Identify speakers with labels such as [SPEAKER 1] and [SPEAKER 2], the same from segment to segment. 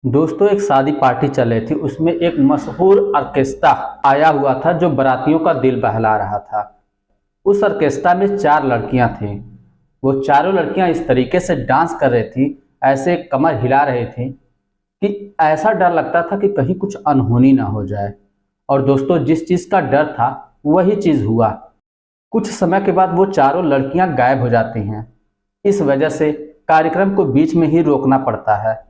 [SPEAKER 1] दोस्तों एक शादी पार्टी चल रही थी। उसमें एक मशहूर ऑर्केस्ट्रा आया हुआ था जो बारातियों का दिल बहला रहा था। उस ऑर्केस्ट्रा में चार लड़कियां थीं। वो चारों लड़कियां इस तरीके से डांस कर रही थी, ऐसे कमर हिला रही थी कि ऐसा डर लगता था कि कहीं कुछ अनहोनी ना हो जाए। और दोस्तों जिस चीज़ का डर था वही चीज़ हुआ। कुछ समय के बाद वो चारों लड़कियां गायब हो जाती हैं। इस वजह से कार्यक्रम को बीच में ही रोकना पड़ता है।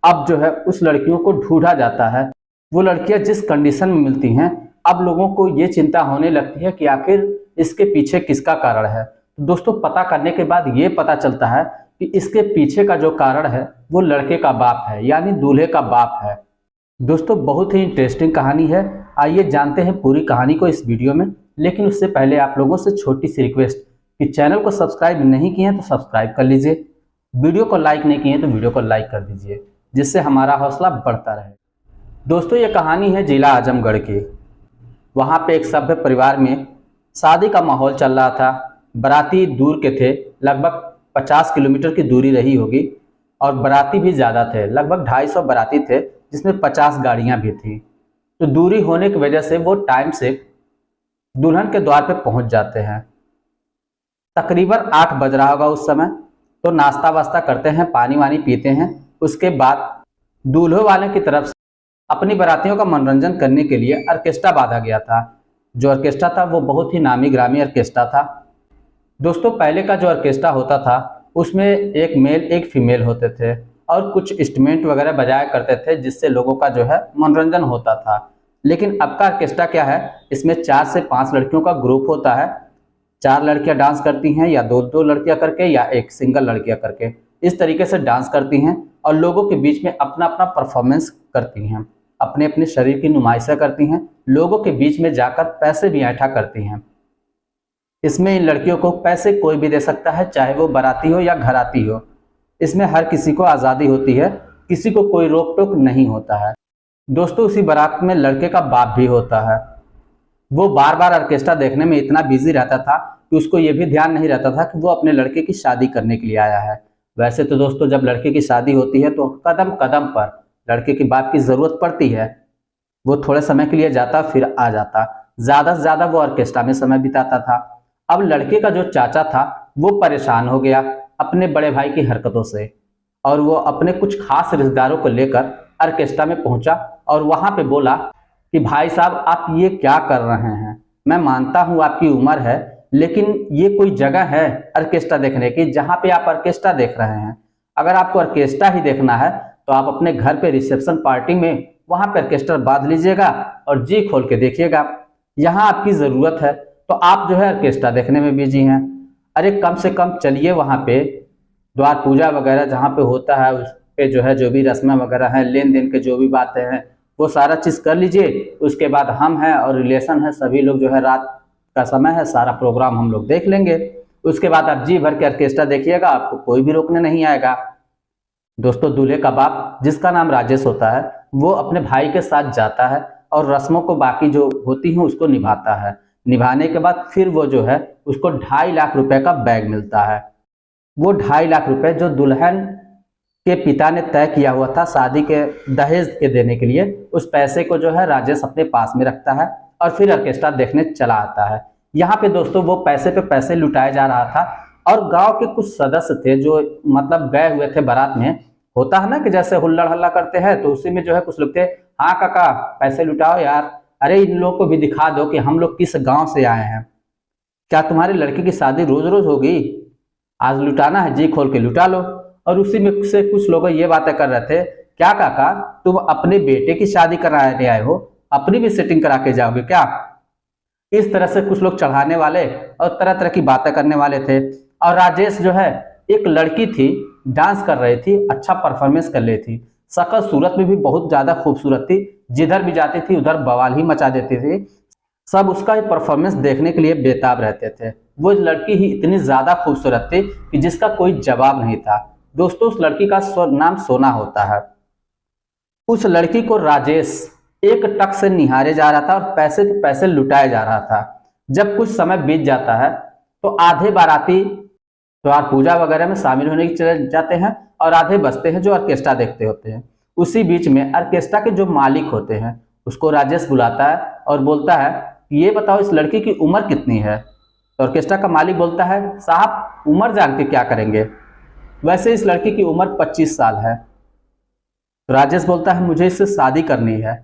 [SPEAKER 1] अब जो है उस लड़कियों को ढूंढा जाता है। वो लड़कियां जिस कंडीशन में मिलती हैं, अब लोगों को ये चिंता होने लगती है कि आखिर इसके पीछे किसका कारण है। तो दोस्तों पता करने के बाद ये पता चलता है कि इसके पीछे का जो कारण है वो लड़के का बाप है, यानी दूल्हे का बाप है। दोस्तों बहुत ही इंटरेस्टिंग कहानी है। आइए जानते हैं पूरी कहानी को इस वीडियो में। लेकिन उससे पहले आप लोगों से छोटी सी रिक्वेस्ट कि चैनल को सब्सक्राइब नहीं किए हैं तो सब्सक्राइब कर लीजिए, वीडियो को लाइक नहीं किए हैं तो वीडियो को लाइक कर दीजिए, जिससे हमारा हौसला बढ़ता रहे। दोस्तों ये कहानी है जिला आजमगढ़ की। वहाँ पे एक सभ्य परिवार में शादी का माहौल चल रहा था। बाराती दूर के थे, लगभग 50 किलोमीटर की दूरी रही होगी। और बाराती भी ज़्यादा थे, लगभग 250 बाराती थे, जिसमें 50 गाड़ियाँ भी थी। तो दूरी होने की वजह से वो टाइम से दुल्हन के द्वार पे पहुँच जाते हैं। तकरीबन 8 बज रहा होगा उस समय। तो नाश्ता वास्ता करते हैं, पानी वानी पीते हैं। उसके बाद दूल्हे वाले की तरफ से अपनी बारातियों का मनोरंजन करने के लिए ऑर्केस्ट्रा बांधा गया था। जो ऑर्केस्ट्रा था वो बहुत ही नामी ग्रामी ऑर्केस्ट्रा था। दोस्तों पहले का जो ऑर्केस्ट्रा होता था उसमें एक मेल एक फीमेल होते थे और कुछ इंस्ट्रूमेंट वगैरह बजाया करते थे, जिससे लोगों का जो है मनोरंजन होता था। लेकिन अब का ऑर्केस्ट्रा क्या है, इसमें 4 से 5 लड़कियों का ग्रुप होता है। 4 लड़कियां डांस करती हैं, या दो दो लड़कियां करके, या एक सिंगल लड़कियां करके। इस तरीके से डांस करती हैं और लोगों के बीच में अपना अपना परफॉर्मेंस करती हैं, अपने अपने शरीर की नुमाइशें करती हैं, लोगों के बीच में जाकर पैसे भी ऐंठा करती हैं। इसमें इन लड़कियों को पैसे कोई भी दे सकता है, चाहे वो बाराती हो या घराती हो। इसमें हर किसी को आज़ादी होती है, किसी को कोई रोक टोक नहीं होता है। दोस्तों उसी बारात में लड़के का बाप भी होता है। वो बार बार ऑर्केस्ट्रा देखने में इतना बिजी रहता था कि उसको ये भी ध्यान नहीं रहता था कि वो अपने लड़के की शादी करने के लिए आया है। वैसे तो दोस्तों जब लड़के की शादी होती है तो कदम कदम पर लड़के के बाप की ज़रूरत पड़ती है। वो थोड़े समय के लिए जाता फिर आ जाता, ज़्यादा से ज़्यादा वो ऑर्केस्ट्रा में समय बिताता था। अब लड़के का जो चाचा था वो परेशान हो गया अपने बड़े भाई की हरकतों से, और वो अपने कुछ खास रिश्तेदारों को लेकर ऑर्केस्ट्रा में पहुंचा और वहां पे बोला कि भाई साहब आप ये क्या कर रहे हैं। मैं मानता हूँ आपकी उम्र है, लेकिन ये कोई जगह है ऑर्केस्ट्रा देखने की जहाँ पे आप ऑर्केस्ट्रा देख रहे हैं? अगर आपको ऑर्केस्ट्रा ही देखना है तो आप अपने घर पे रिसेप्शन पार्टी में वहाँ पे ऑर्केस्ट्रा बांध लीजिएगा और जी खोल के देखिएगा। यहाँ आपकी ज़रूरत है तो आप जो है ऑर्केस्ट्रा देखने में बिजी हैं। अरे कम से कम चलिए वहाँ पे द्वार पूजा वगैरह जहाँ पे होता है उस पे जो है जो भी रस्में वगैरह हैं, लेन देन के जो भी बातें हैं, वो सारा चीज़ कर लीजिए। उसके बाद हम हैं और रिलेशन है, सभी लोग जो है रात का समय है, सारा प्रोग्राम हम लोग देख लेंगे। उसके बाद आप जी भर के ऑर्केस्ट्रा देखिएगा, आपको कोई भी रोकने नहीं आएगा। दोस्तों दूल्हे का बाप, जिसका नाम राजेश होता है, वो अपने भाई के साथ जाता है और रस्मों को बाकी जो होती हैं उसको निभाता है। निभाने के बाद फिर वो जो है उसको 2.5 लाख रुपए का बैग मिलता है। वो 2.5 लाख रुपए जो दुल्हन के पिता ने तय किया हुआ था शादी के दहेज के देने के लिए, उस पैसे को जो है राजेश अपने पास में रखता है और फिर ऑर्केस्ट्रा देखने चला आता है। यहाँ पे दोस्तों वो पैसे पे पैसे लुटाया जा रहा था और गांव के कुछ सदस्य थे जो मतलब गए हुए थे बारात में। होता है ना कि जैसे हुल्लड़ हल्ला करते हैं, तो उसी में जो है कुछ लोग थे, हाँ काका पैसे लुटाओ यार, अरे इन लोगों को भी दिखा दो कि हम लोग किस गाँव से आए हैं। क्या तुम्हारी लड़की की शादी रोज रोज होगी? आज लुटाना है, जी खोल के लुटा लो। और उसी में से कुछ लोग ये बातें कर रहे थे, क्या काका तुम अपने बेटे की शादी कराने आए हो, अपनी भी सेटिंग करा के जाओगे क्या? इस तरह से कुछ लोग चढ़ाने वाले और तरह तरह की बातें करने वाले थे। और राजेश जो है, एक लड़की थी डांस कर रही थी, अच्छा परफॉर्मेंस कर रही थी, शक्ल सूरत में भी बहुत ज्यादा खूबसूरत थी, जिधर भी जाती थी उधर बवाल ही मचा देती थी। सब उसका परफॉर्मेंस देखने के लिए बेताब रहते थे। वो लड़की ही इतनी ज्यादा खूबसूरत थी कि जिसका कोई जवाब नहीं था। दोस्तों उस लड़की का नाम सोना होता है। उस लड़की को राजेश एक टक से निहारे जा रहा था और पैसे पे पैसे लुटाए जा रहा था। जब कुछ समय बीत जाता है तो आधे बाराती द्वार पूजा वगैरह में शामिल होने के चले जाते हैं और आधे बचते हैं जो ऑर्केस्ट्रा देखते होते हैं। उसी बीच में ऑर्केस्ट्रा के जो मालिक होते हैं उसको राजेश बुलाता है और बोलता है कि ये बताओ इस लड़की की उम्र कितनी है। तो ऑर्केस्ट्रा का मालिक बोलता है साहब उम्र जान के क्या करेंगे, वैसे इस लड़की की उम्र 25 साल है। तो राजेश बोलता है मुझे इससे शादी करनी है।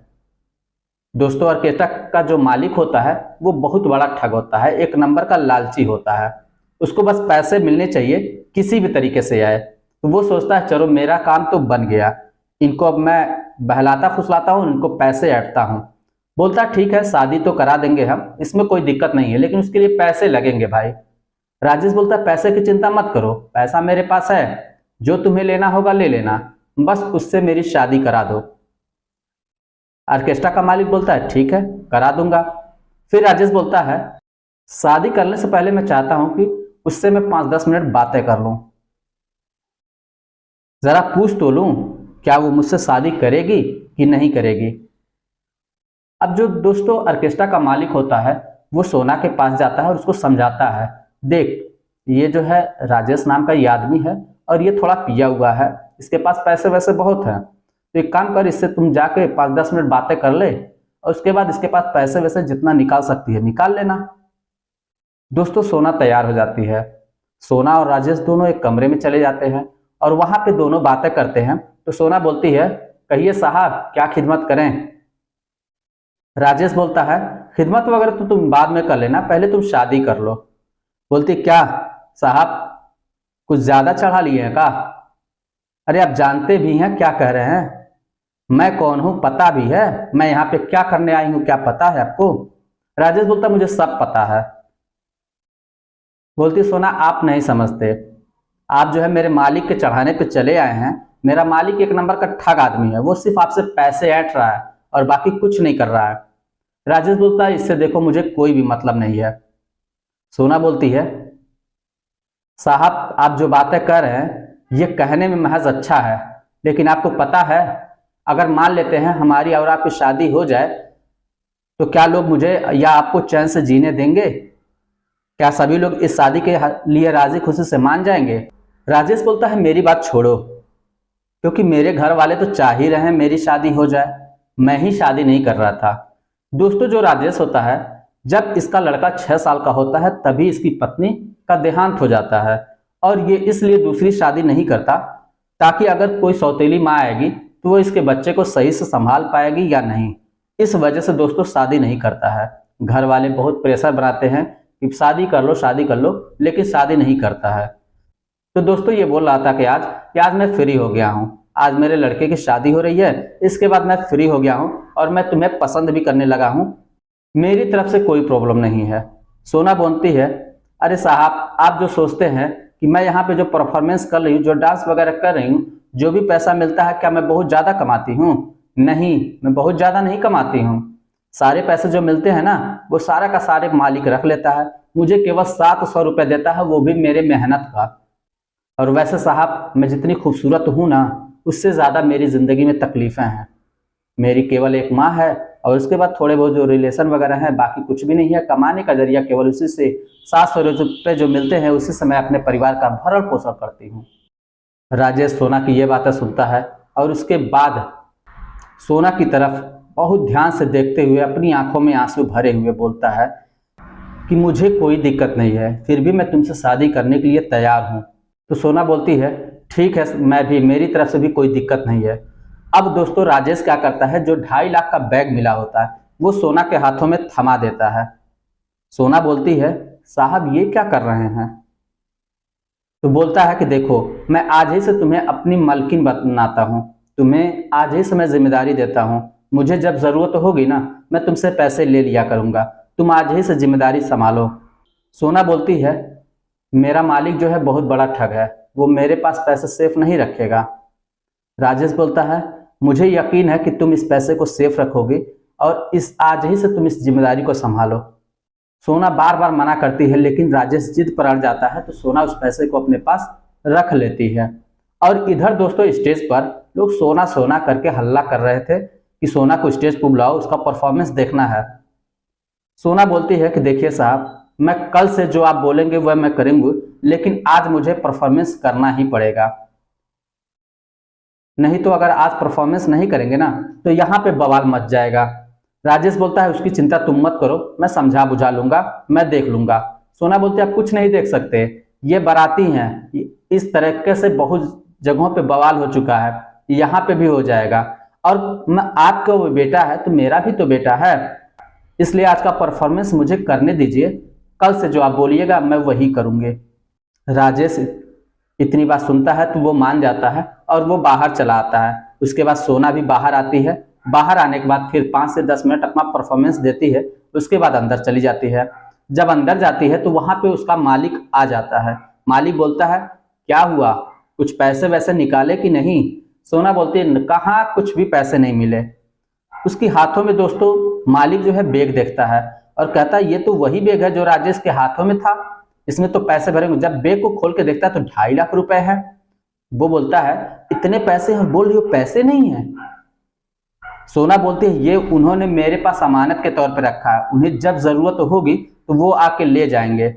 [SPEAKER 1] दोस्तों ऑर्केस्ट्रा का जो मालिक होता है वो बहुत बड़ा ठग होता है, एक नंबर का लालची होता है। उसको बस पैसे मिलने चाहिए, किसी भी तरीके से आए। तो वो सोचता है चलो मेरा काम तो बन गया, इनको अब मैं बहलाता फुसलाता हूँ, इनको पैसे ऐंठता हूँ। बोलता ठीक है शादी तो करा देंगे हम, इसमें कोई दिक्कत नहीं है, लेकिन उसके लिए पैसे लगेंगे भाई। राजेश बोलता है पैसे की चिंता मत करो, पैसा मेरे पास है, जो तुम्हें लेना होगा ले लेना, बस उससे मेरी शादी करा दो। ऑर्केस्ट्रा का मालिक बोलता है ठीक है करा दूंगा। फिर राजेश बोलता है शादी करने से पहले मैं चाहता हूं कि उससे मैं 5-10 मिनट बातें कर लूं, जरा पूछ तो लूं क्या वो मुझसे शादी करेगी कि नहीं करेगी। अब जो दोस्तों ऑर्केस्ट्रा का मालिक होता है वो सोना के पास जाता है और उसको समझाता है देख ये जो है राजेश नाम का ये आदमी है और ये थोड़ा पिया हुआ है, इसके पास पैसे वैसे बहुत हैं, तो एक काम कर इससे तुम जाके 5-10 मिनट बातें कर ले और उसके बाद इसके पास पैसे वैसे जितना निकाल सकती है निकाल लेना। दोस्तों सोना तैयार हो जाती है, सोना और राजेश दोनों एक कमरे में चले जाते हैं और वहां पे दोनों बातें करते हैं। तो सोना बोलती है कहिए साहब क्या खिदमत करें। राजेश बोलता है खिदमत वगैरह तो तुम बाद में कर लेना, पहले तुम शादी कर लो। बोलती क्या साहब कुछ ज्यादा चढ़ा लिए हैं का, अरे आप जानते भी हैं क्या कह रहे हैं, मैं कौन हूं पता भी है, मैं यहाँ पे क्या करने आई हूं क्या पता है आपको। राजेश बोलता मुझे सब पता है। बोलती सोना आप नहीं समझते, आप जो है मेरे मालिक के चढ़ाने पे चले आए हैं, मेरा मालिक एक नंबर का ठग आदमी है, वो सिर्फ आपसे पैसे ऐंठ रहा है और बाकी कुछ नहीं कर रहा है। राजेश बोलता है इससे देखो मुझे कोई भी मतलब नहीं है। सोना बोलती है साहब आप जो बातें कर रहे हैं ये कहने में महज अच्छा है, लेकिन आपको पता है अगर मान लेते हैं हमारी और आपकी शादी हो जाए तो क्या लोग मुझे या आपको चैन से जीने देंगे, क्या सभी लोग इस शादी के लिए राजी खुशी से मान जाएंगे। राजेश बोलता है मेरी बात छोड़ो, क्योंकि मेरे घर वाले तो चाह ही रहे हैं मेरी शादी हो जाए, मैं ही शादी नहीं कर रहा था। दोस्तों जो राजेश होता है जब इसका लड़का 6 साल का होता है तभी इसकी पत्नी का देहांत हो जाता है और ये इसलिए दूसरी शादी नहीं करता ताकि अगर कोई सौतेली माँ आएगी तो वो इसके बच्चे को सही से संभाल पाएगी या नहीं, इस वजह से दोस्तों शादी नहीं करता है। घर वाले बहुत प्रेशर बनाते हैं कि शादी कर लो, लेकिन शादी नहीं करता है। तो दोस्तों ये बोल रहा था कि आज मैं फ्री हो गया हूँ, आज मेरे लड़के की शादी हो रही है, इसके बाद मैं फ्री हो गया हूँ और मैं तुम्हें पसंद भी करने लगा हूँ, मेरी तरफ से कोई प्रॉब्लम नहीं है। सोना बोलती है अरे साहब आप जो सोचते हैं कि मैं यहाँ पे जो परफॉर्मेंस कर रही हूँ, जो डांस वगैरह कर रही हूँ, जो भी पैसा मिलता है क्या मैं बहुत ज़्यादा कमाती हूँ, नहीं मैं बहुत ज़्यादा नहीं कमाती हूँ, सारे पैसे जो मिलते हैं ना वो सारा का सारे मालिक रख लेता है, मुझे केवल 700 रुपये देता है, वो भी मेरे मेहनत का। और वैसे साहब मैं जितनी खूबसूरत हूँ ना उससे ज़्यादा मेरी ज़िंदगी में तकलीफ़ें हैं, मेरी केवल एक माँ है और उसके बाद थोड़े बहुत जो रिलेशन वगैरह हैं, बाकी कुछ भी नहीं है, कमाने का जरिया केवल उसी से 700 रुपये जो मिलते हैं उसी से मैं अपने परिवार का भरण पोषण करती हूँ। राजेश सोना की ये बातें सुनता है और उसके बाद सोना की तरफ बहुत ध्यान से देखते हुए अपनी आंखों में आंसू भरे हुए बोलता है कि मुझे कोई दिक्कत नहीं है, फिर भी मैं तुमसे शादी करने के लिए तैयार हूँ। तो सोना बोलती है ठीक है मैं भी, मेरी तरफ से भी कोई दिक्कत नहीं है। अब दोस्तों राजेश क्या करता है, जो 2.5 लाख का बैग मिला होता है वो सोना के हाथों में थमा देता है। सोना बोलती है साहब ये क्या कर रहे हैं। तो बोलता है कि देखो मैं आज ही से तुम्हें अपनी मालकिन बनाता हूँ, तुम्हें आज ही से मैं जिम्मेदारी देता हूँ, मुझे जब जरूरत होगी ना मैं तुमसे पैसे ले लिया करूँगा, तुम आज ही से जिम्मेदारी संभालो। सोना बोलती है मेरा मालिक जो है बहुत बड़ा ठग है, वो मेरे पास पैसे सेफ नहीं रखेगा। राजेश बोलता है मुझे यकीन है कि तुम इस पैसे को सेफ रखोगे और इस आज ही से तुम इस जिम्मेदारी को संभालो। सोना बार बार मना करती है लेकिन राजेश जिद पर अड़ जाता है, तो सोना उस पैसे को अपने पास रख लेती है। और इधर दोस्तों स्टेज पर लोग सोना सोना करके हल्ला कर रहे थे कि सोना को स्टेज पर बुलाओ, उसका परफॉर्मेंस देखना है। सोना बोलती है कि देखिए साहब मैं कल से जो आप बोलेंगे वह मैं करूंगी, लेकिन आज मुझे परफॉर्मेंस करना ही पड़ेगा। नहीं तो अगर आज परफॉर्मेंस नहीं करेंगे ना तो यहाँ पे बवाल मच जाएगा। राजेश बोलता है उसकी चिंता तुम मत करो, मैं समझा बुझा लूंगा, मैं देख लूंगा। सोना बोलती है आप कुछ नहीं देख सकते, ये बाराती हैं, इस तरीके से बहुत जगहों पे बवाल हो चुका है, यहाँ पे भी हो जाएगा। और मैं आपका वो बेटा है तो मेरा भी तो बेटा है, इसलिए आज का परफॉर्मेंस मुझे करने दीजिए, कल से जो आप बोलिएगा मैं वही करूँगी। राजेश इतनी बात सुनता है तो वो मान जाता है और वो बाहर चला आता है। उसके बाद सोना भी बाहर आती है। बाहर आने के बाद फिर 5 से 10 मिनट अपना परफॉर्मेंस देती है, उसके बाद अंदर चली जाती है। जब अंदर जाती है तो वहां पे उसका मालिक आ जाता है। मालिक बोलता है क्या हुआ, कुछ पैसे वैसे निकाले कि नहीं? सोना बोलती है कहाँ, कुछ भी पैसे नहीं मिले। उसके हाथों में दोस्तों मालिक जो है बैग देखता है और कहता है ये तो वही बैग है जो राजेश के हाथों में था, इसमें तो पैसे भरे हुए। जब बैग को खोल के देखता है तो 2.5 लाख रुपए है। वो बोलता है इतने पैसे, और बोल रही हो पैसे नहीं है। सोना बोलती है ये उन्होंने मेरे पास अमानत के तौर पर रखा है, उन्हें जब जरूरत होगी तो वो आके ले जाएंगे।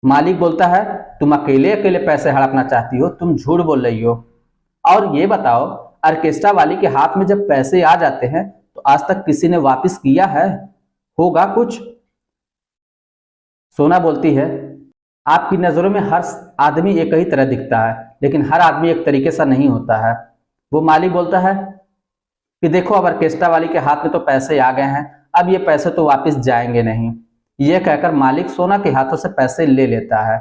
[SPEAKER 1] मालिक बोलता है तुम अकेले अकेले पैसे हड़पना चाहती हो, तुम झूठ बोल रही हो। और ये बताओ ऑर्केस्ट्रा वाली के हाथ में जब पैसे आ जाते हैं तो आज तक किसी ने वापस किया है? होगा कुछ? सोना बोलती है आपकी नजरों में हर आदमी एक ही तरह दिखता है, लेकिन हर आदमी एक तरीके से नहीं होता है। वो मालिक बोलता है कि देखो अब ऑर्केस्ट्रा वाली के हाथ में तो पैसे आ गए हैं, अब ये पैसे तो वापस जाएंगे नहीं। ये कहकर मालिक सोना के हाथों से पैसे ले लेता है।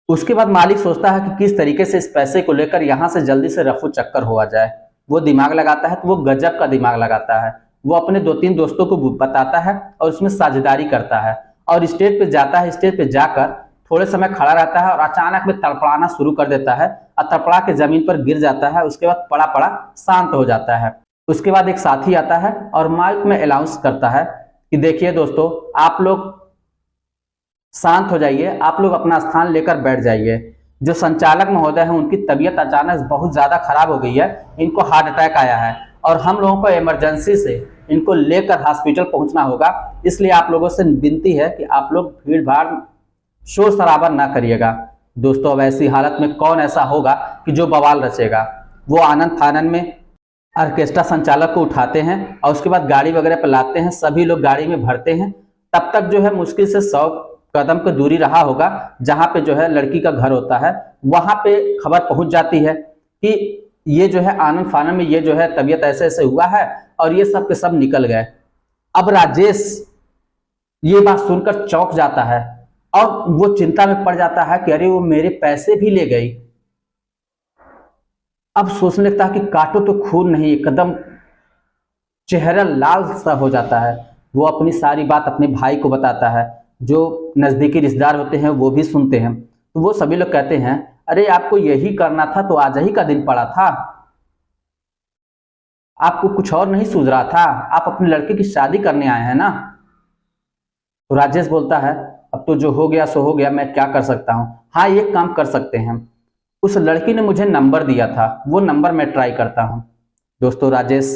[SPEAKER 1] उसके बाद मालिक सोचता है कि किस तरीके से इस पैसे को लेकर यहाँ से जल्दी से रफू चक्कर हुआ जाए। वो दिमाग लगाता है तो वो गजब का दिमाग लगाता है। वो अपने 2-3 दोस्तों को बताता है और उसमें साझेदारी करता है और स्टेज पे जाता है। स्टेज पे जाकर थोड़े समय खड़ा रहता है और अचानक में तड़पड़ाना शुरू कर देता है और तड़पड़ा के जमीन पर गिर जाता है। उसके बाद पड़ा पड़ा शांत हो जाता है। उसके बाद एक साथी आता है और माइक में अनाउंस करता है कि देखिए दोस्तों, आप लोग शांत हो जाइए, आप लोग अपना स्थान लेकर बैठ जाइए। जो संचालक महोदय हैं उनकी तबीयत अचानक बहुत ज्यादा खराब हो गई है, इनको हार्ट अटैक आया है और हम लोगों को इमरजेंसी से इनको लेकर हॉस्पिटल पहुंचना होगा। इसलिए आप लोगों से विनती है कि आप लोग भीड़ भाड़ शोर शराबा ना करिएगा। दोस्तों अब ऐसी हालत में कौन ऐसा होगा कि जो बवाल रचेगा? वो आनंद फानन में ऑर्केस्ट्रा संचालक को उठाते हैं और उसके बाद गाड़ी वगैरह पर लाते हैं, सभी लोग गाड़ी में भरते हैं। तब तक जो है मुश्किल से 100 कदम की दूरी रहा होगा जहां पे जो है लड़की का घर होता है। वहां पे खबर पहुंच जाती है कि ये जो है आनंद फानन में ये जो है तबीयत ऐसे ऐसे हुआ है और ये सब के सब निकल गए। अब राजेश ये बात सुनकर चौंक जाता है और वो चिंता में पड़ जाता है कि अरे वो मेरे पैसे भी ले गई। अब सोचने लगता है कि काटो तो खून नहीं, एकदम चेहरा लाल सा हो जाता है। वो अपनी सारी बात अपने भाई को बताता है। जो नजदीकी रिश्तेदार होते हैं वो भी सुनते हैं। तो वो सभी लोग कहते हैं अरे आपको यही करना था तो आज ही का दिन पड़ा था, आपको कुछ और नहीं सूझ रहा था, आप अपने लड़के की शादी करने आए हैं ना। तो राजेश बोलता है अब तो जो हो गया सो हो गया, मैं क्या कर सकता हूँ। हाँ एक काम कर सकते हैं, उस लड़की ने मुझे नंबर दिया था, वो नंबर मैं ट्राई करता हूँ। दोस्तों राजेश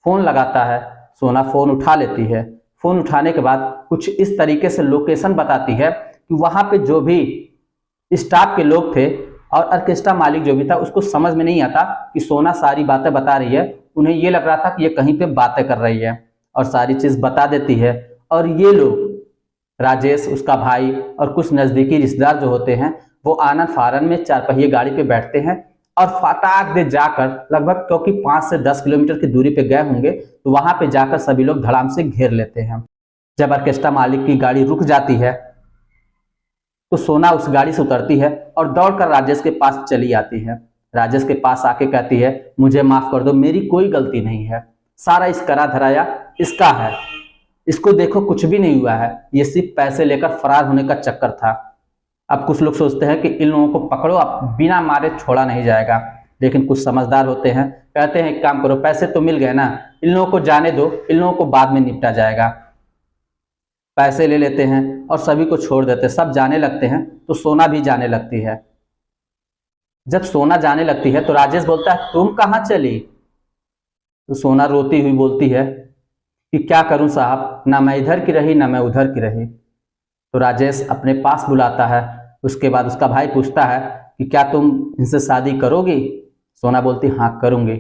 [SPEAKER 1] फोन लगाता है, सोना फोन उठा लेती है। फोन उठाने के बाद कुछ इस तरीके से लोकेशन बताती है कि वहां पे जो भी स्टाफ के लोग थे और ऑर्केस्ट्रा मालिक जो भी था उसको समझ में नहीं आता कि सोना सारी बातें बता रही है। उन्हें ये लग रहा था कि ये कहीं पे बातें कर रही है और सारी चीज बता देती है। और ये लोग राजेश, उसका भाई और कुछ नजदीकी रिश्तेदार जो होते हैं वो आनंद फानन में 4 पहिए गाड़ी पे बैठते हैं और फटाक दे जाकर लगभग क्योंकि 5 से 10 किलोमीटर की दूरी पे गए होंगे तो वहां पे जाकर सभी लोग धड़ाम से घेर लेते हैं। जब ऑर्केस्ट्रा मालिक की गाड़ी रुक जाती है तो सोना उस गाड़ी से उतरती है और दौड़कर राजेश के पास चली आती है। राजेश के पास आके कहती है मुझे माफ कर दो, मेरी कोई गलती नहीं है, सारा इस करा धराया इसका है, इसको देखो कुछ भी नहीं हुआ है, ये सिर्फ पैसे लेकर फरार होने का चक्कर था। अब कुछ लोग सोचते हैं कि इन लोगों को पकड़ो, अब बिना मारे छोड़ा नहीं जाएगा, लेकिन कुछ समझदार होते हैं, कहते हैं एक काम करो, पैसे तो मिल गए ना, इन लोगों को जाने दो, इन लोगों को बाद में निपटा जाएगा। पैसे ले लेते हैं और सभी को छोड़ देते हैं। सब जाने लगते हैं तो सोना भी जाने लगती है। जब सोना जाने लगती है तो राजेश बोलता है तुम कहाँ चली? तो सोना रोती हुई बोलती है कि क्या करूं साहब, ना मैं इधर की रही ना मैं उधर की रही। तो राजेश अपने पास बुलाता है। उसके बाद उसका भाई पूछता है कि क्या तुम इनसे शादी करोगी? सोना बोलती हाँ करूंगी।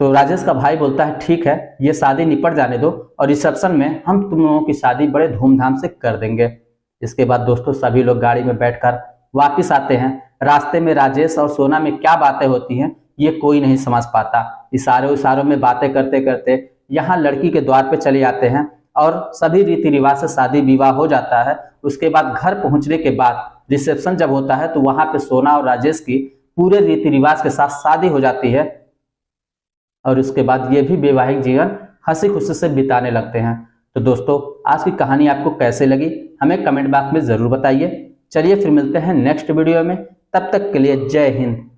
[SPEAKER 1] तो राजेश का भाई बोलता है ठीक है, ये शादी निपट जाने दो और रिसेप्शन में हम तुम लोगों की शादी बड़े धूमधाम से कर देंगे। इसके बाद दोस्तों सभी लोग गाड़ी में बैठकर वापिस आते हैं। रास्ते में राजेश और सोना में क्या बातें होती हैं ये कोई नहीं समझ पाता। इशारों इशारों में बातें करते करते यहाँ लड़की के द्वार पे चले आते हैं और सभी रीति रिवाज से शादी विवाह हो जाता है। उसके बाद घर पहुंचने के बाद रिसेप्शन जब होता है तो वहां पे सोना और राजेश की पूरे रीति रिवाज के साथ शादी हो जाती है और उसके बाद ये भी वैवाहिक जीवन हंसी खुशी से बिताने लगते हैं। तो दोस्तों आज की कहानी आपको कैसे लगी हमें कमेंट बॉक्स में जरूर बताइए। चलिए फिर मिलते हैं नेक्स्ट वीडियो में, तब तक के लिए जय हिंद।